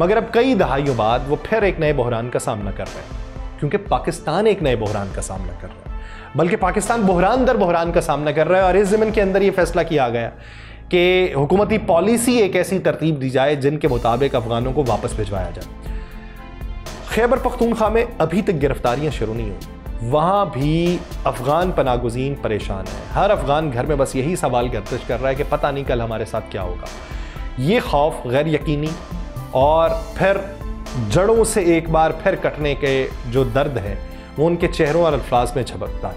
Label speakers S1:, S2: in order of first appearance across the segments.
S1: مگر اب کئی دہائیوں بعد وہ پھر ایک نئے بحران کا سامنا کر رہے ہیں، کیونکہ پاکستان ایک نئے بحران کا سامنا کر رہا ہے، بلکہ پاکستان بحران در بحران کا سامنا کر رہا ہے۔ اور اس ضمن کے اندر یہ فیصلہ کیا گیا کہ حکومتی پالیسی ایک ایسی ترتیب دی جائے جن کے مطابق افغانوں کو واپس بھجوایا جائے۔ خیبر پختونخوا میں ابھی تک گرفتاریاں شروع نہیں ہوئی، وہاں بھی افغان پناہ گزین پریشان ہیں۔ ہر افغان گھر میں بس یہی سوال گردش کر رہا ہے کہ پتہ نہیں کل ہمارے ساتھ کیا ہوگا۔ یہ خوف غیر یقینی اور پھر جڑوں سے ایک بار پھر کٹنے کے جو درد ہے وہ ان کے چہروں اور الفاظ میں جھلکتا ہے۔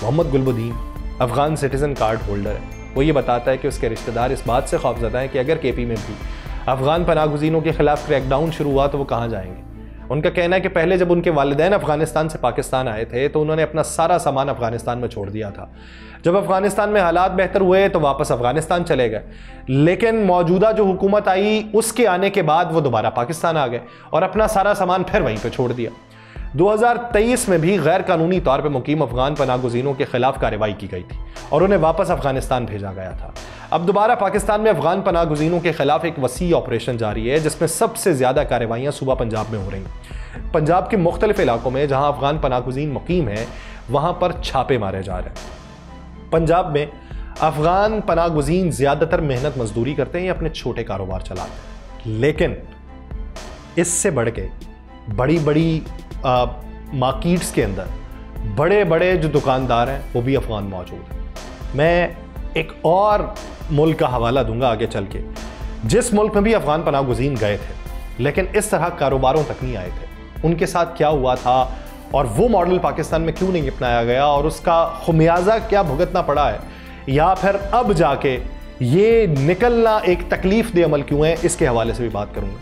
S1: محمد Gulbadin Afghan citizen card holder ہے، وہ یہ بتاتا ہے کہ اس کے رشتہ دار اس بات سے خوفزدہ ہیں کہ اگر کے پی میں بھی افغان پناہ گزینوں کے خلاف کریک ڈاؤن شروع ہوا تو وہ کہاں جائیں گے۔ ان کا کہنا ہے کہ پہلے جب ان کے والدین افغانستان سے پاکستان آئے تھے تو انہوں نے اپنا سارا سامان افغانستان میں چھوڑ دیا تھا، جب افغانستان میں حالات بہتر ہوئے تو واپس افغانستان چلے گئے، لیکن موجودہ جو حکومت آئی اس کے آنے کے بعد وہ دوبارہ پاکستان آ گئے اور اپنا سارا سامان پھر وہیں پہ چھوڑ دیا۔ 2023 میں بھی غیر قانونی طور پہ مقیم افغان پناہ گزینوں کے خلاف کارروائی کی گئی تھی اور انہیں واپس افغانستان بھیجا گیا تھا۔ اب دوبارہ پاکستان میں افغان پناہ گزینوں کے خلاف ایک وسیع آپریشن جاری ہے جس میں سب سے زیادہ کارروائیاں صوبہ پنجاب میں ہو رہی ہیں۔ پنجاب کے مختلف علاقوں میں جہاں افغان پناہ گزین مقیم ہیں وہاں پر چھاپے مارے جا رہے ہیں۔ پنجاب میں افغان پناہ گزین زیادہ تر محنت مزدوری کرتے ہیں یا اپنے چھوٹے کاروبار چلاتے ہیں، لیکن اس سے بڑھ کے بڑی بڑی مارکیٹس کے اندر بڑے بڑے جو دکاندار ہیں وہ بھی افغان موجود ہیں۔ میں ایک اور ملک کا حوالہ دوں گا آگے چل کے، جس ملک میں بھی افغان پناہ گزین گئے تھے لیکن اس طرح کاروباروں تک نہیں آئے تھے، ان کے ساتھ کیا ہوا تھا اور وہ ماڈل پاکستان میں کیوں نہیں اپنایا گیا اور اس کا خمیازہ کیا بھگتنا پڑا ہے، یا پھر اب جا کے یہ نکلنا ایک تکلیف دہ عمل کیوں ہے، اس کے حوالے سے بھی بات کروں گا۔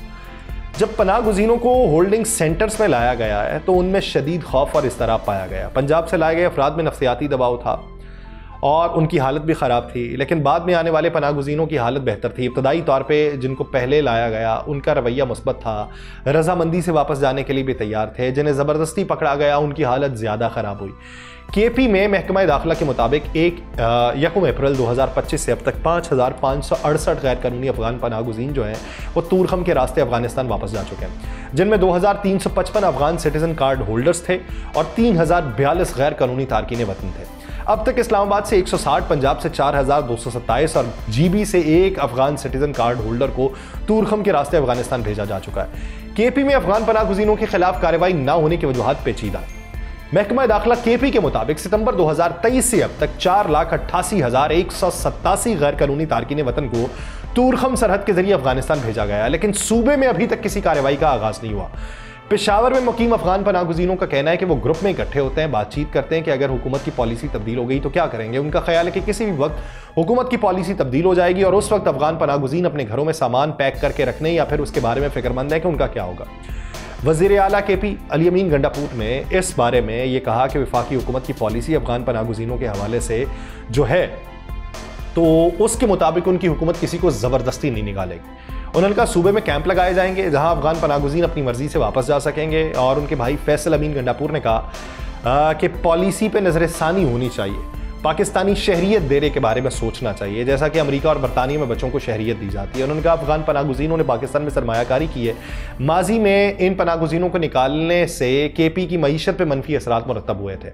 S1: جب پناہ گزینوں کو ہولڈنگ سینٹرز میں لایا گیا ہے تو ان میں شدید خوف اور اضطراب پایا گیا۔ پنجاب سے لائے گئے افراد میں نفسیاتی دباؤ تھا اور ان کی حالت بھی خراب تھی، لیکن بعد میں آنے والے پناہ گزینوں کی حالت بہتر تھی۔ ابتدائی طور پہ جن کو پہلے لایا گیا ان کا رویہ مثبت تھا، رضامندی سے واپس جانے کے لیے بھی تیار تھے۔ جنہیں زبردستی پکڑا گیا ان کی حالت زیادہ خراب ہوئی۔ کے پی میں محکمہ داخلہ کے مطابق 1 اپریل 2025 سے اب تک 5568 غیر قانونی افغان پناہ گزین جو ہیں وہ تورخم کے راستے افغانستان واپس جا چکے ہیں، جن میں 2355 افغان سٹیزن کارڈ ہولڈرز تھے اور 3042 غیر قانونی تارکین وطن تھے۔ اب تک اسلام آباد سے 160، پنجاب سے 4227 اور جی بی سے 1 افغان سٹیزن کارڈ ہولڈر کو تورخم کے راستے افغانستان بھیجا جا چکا ہے۔ کے پی میں افغان پناہ گزینوں کے خلاف کارروائی نہ ہونے کی وجوہات پیچیدہ ہیں۔ محکمہ داخلہ کے پی کے مطابق ستمبر 2023 سے اب تک 4,88,187 غیر قانونی تارکین وطن کو تورخم سرحد کے ذریعے افغانستان بھیجا گیا، لیکن صوبے میں ابھی تک کسی کارروائی کا آغاز نہیں ہوا۔ پشاور میں مقیم افغان پناہ گزینوں کا کہنا ہے کہ وہ گروپ میں اکٹھے ہوتے ہیں، بات چیت کرتے ہیں کہ اگر حکومت کی پالیسی تبدیل ہو گئی تو کیا کریں گے۔ ان کا خیال ہے کہ کسی بھی وقت حکومت کی پالیسی تبدیل ہو جائے گی اور اس وقت افغان پناہ گزین اپنے گھروں میں سامان پیک کر کے رکھنے یا پھر اس کے بارے میں فکر مند ہے کہ ان کا کیا ہوگا۔ وزیر اعلیٰ کے پی علی امین گنڈاپور نے اس بارے میں یہ کہا کہ وفاقی حکومت کی پالیسی افغان پناہ گزینوں کے حوالے سے جو ہے تو اس کے مطابق ان کی حکومت کسی کو زبردستی نہیں نکالے گی۔ انہوں نے کہا صوبے میں کیمپ لگائے جائیں گے جہاں افغان پناہ گزین اپنی مرضی سے واپس جا سکیں گے، اور ان کے بھائی فیصل امین گنڈاپور نے کہا کہ پالیسی پہ نظر ثانی ہونی چاہیے، پاکستانی شہریت دینے کے بارے میں سوچنا چاہیے جیسا کہ امریکہ اور برطانیہ میں بچوں کو شہریت دی جاتی ہے۔ انہوں نے کہا افغان پناہ گزینوں نے پاکستان میں سرمایہ کاری کی ہے، ماضی میں ان پناہ گزینوں کو نکالنے سے کے پی کی معیشت پہ منفی اثرات مرتب ہوئے تھے۔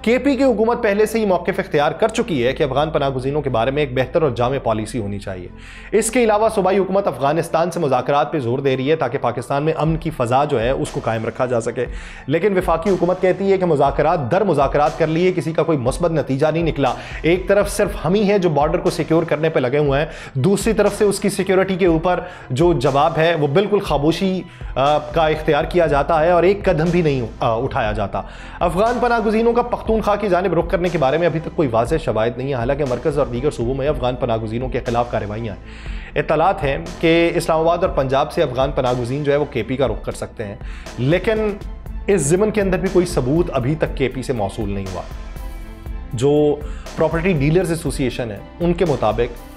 S1: کے پی کی حکومت پہلے سے ہی موقف اختیار کر چکی ہے کہ افغان پناہ گزینوں کے بارے میں ایک بہتر اور جامع پالیسی ہونی چاہیے۔ اس کے علاوہ صوبائی حکومت افغانستان سے مذاکرات پہ زور دے رہی ہے تاکہ پاکستان میں امن کی فضا جو ہے اس کو قائم رکھا جا سکے، لیکن وفاقی حکومت کہتی ہے کہ مذاکرات در مذاکرات کر لیے کسی کا کوئی مثبت نتیجہ نہیں نکلا۔ ایک طرف صرف ہم ہی ہیں جو بارڈر کو سیکیور کرنے پہ لگے ہوئے ہیں، دوسری طرف سے اس کی سیکیورٹی کے اوپر جو جواب ہے وہ بالکل خاموشی کا اختیار کیا جاتا ہے اور ایک قدم بھی نہیں اٹھایا جاتا۔ افغان پناہ گزینوں کا پختونخوا کی جانب رخ کرنے کے بارے میں ابھی تک کوئی واضح شواہد نہیں ہے، حالانکہ مرکز اور دیگر صوبوں میں افغان پناہ گزینوں کے خلاف کارروائیاں ہیں۔ اطلاعات ہیں کہ اسلام آباد اور پنجاب سے افغان پناہ گزین جو ہے وہ کے پی کا رخ کر سکتے ہیں، لیکن اس ضمن کے اندر بھی کوئی ثبوت ابھی تک کے پی سے موصول نہیں ہوا۔ جو پراپرٹی ڈیلرز ایسوسی ایشن ہے ان کے مطابق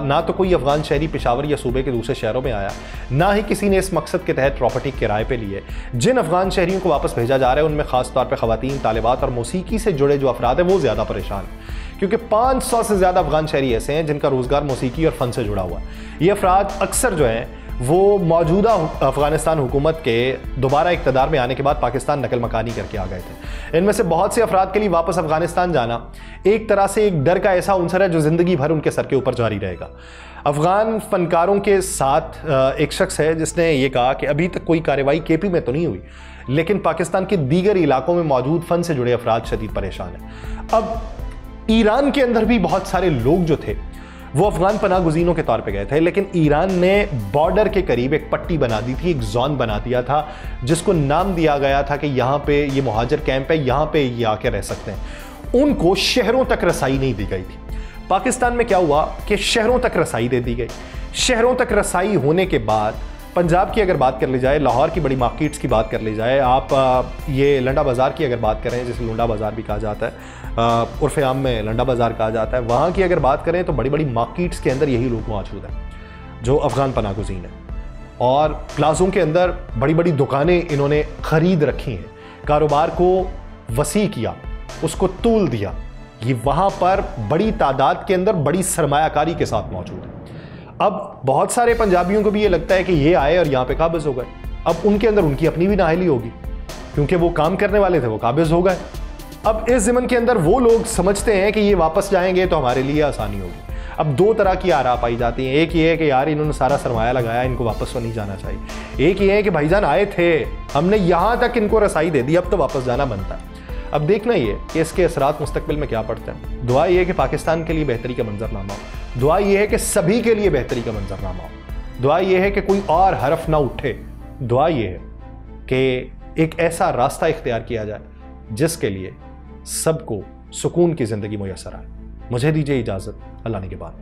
S1: نہ تو کوئی افغان شہری پشاور یا صوبے کے دوسرے شہروں میں آیا، نہ ہی کسی نے اس مقصد کے تحت پراپرٹی کرائے پہ لی ہے۔ جن افغان شہریوں کو واپس بھیجا جا رہا ہے ان میں خاص طور پہ خواتین، طالبات اور موسیقی سے جڑے جو افراد ہیں وہ زیادہ پریشان ہیں، کیونکہ 500 سے زیادہ افغان شہری ایسے ہیں جن کا روزگار موسیقی اور فن سے جڑا ہوا ہے۔ یہ افراد اکثر جو ہیں وہ موجودہ افغانستان حکومت کے دوبارہ اقتدار میں آنے کے بعد پاکستان نقل مکانی کر کے آ گئے تھے۔ ان میں سے بہت سے افراد کے لیے واپس افغانستان جانا ایک طرح سے ایک ڈر کا ایسا عنصر ہے جو زندگی بھر ان کے سر کے اوپر جاری رہے گا۔ افغان فنکاروں کے ساتھ ایک شخص ہے جس نے یہ کہا کہ ابھی تک کوئی کارروائی کے پی میں تو نہیں ہوئی، لیکن پاکستان کے دیگر علاقوں میں موجود فن سے جڑے افراد شدید پریشان ہیں۔ اب ایران کے اندر بھی بہت سارے لوگ جو تھے وہ افغان پناہ گزینوں کے طور پہ گئے تھے، لیکن ایران نے بارڈر کے قریب ایک پٹی بنا دی تھی، ایک زون بنا دیا تھا جس کو نام دیا گیا تھا کہ یہاں پہ یہ مہاجر کیمپ ہے، یہاں پہ یہ آ کے رہ سکتے ہیں۔ ان کو شہروں تک رسائی نہیں دی گئی تھی۔ پاکستان میں کیا ہوا کہ شہروں تک رسائی دے دی گئی۔ شہروں تک رسائی ہونے کے بعد پنجاب کی اگر بات کر لی جائے، لاہور کی بڑی مارکیٹس کی بات کر لی جائے، آپ یہ لنڈا بازار کی اگر بات کریں جسے لنڈا بازار بھی کہا جاتا ہے، عرف عام میں لنڈا بازار کہا جاتا ہے، وہاں کی اگر بات کریں تو بڑی بڑی مارکیٹس کے اندر یہی لوگ موجود ہیں جو افغان پناہ گزین ہیں، اور پلازوں کے اندر بڑی بڑی دکانیں انہوں نے خرید رکھی ہیں، کاروبار کو وسیع کیا، اس کو طول دیا۔ یہ وہاں پر بڑی تعداد کے اندر بڑی سرمایہ کاری کے ساتھ موجود ہے۔ اب بہت سارے پنجابیوں کو بھی یہ لگتا ہے کہ یہ آئے اور یہاں پہ قابض ہو گئے، اب ان کے اندر ان کی اپنی بھی نااہلی ہوگی کیونکہ وہ کام کرنے والے تھے، وہ قابض ہو گئے۔ اب اس ضمن کے اندر وہ لوگ سمجھتے ہیں کہ یہ واپس جائیں گے تو ہمارے لیے آسانی ہوگی۔ اب دو طرح کی آراء پائی جاتی ہیں، ایک یہ ہے کہ یار انہوں نے سارا سرمایہ لگایا، ان کو واپس تو نہیں جانا چاہیے، ایک یہ ہے کہ بھائی جان آئے تھے، ہم نے یہاں تک ان کو رسائی دے دی، اب تو واپس جانا بنتا ہے۔ اب دیکھنا یہ کہ اس کے اثرات مستقبل میں کیا پڑتے ہیں۔ دعا یہ ہے کہ پاکستان کے لیے بہتری کا منظرنامہ ہو، دعا یہ ہے کہ سبھی کے لیے بہتری کا منظرنامہ ہو، دعا یہ ہے کہ کوئی اور حرف نہ اٹھے، دعا یہ ہے کہ ایک ایسا راستہ اختیار کیا جائے جس کے لیے سب کو سکون کی زندگی میسر آئے۔ مجھے دیجیے اجازت، اللہ نگہبان۔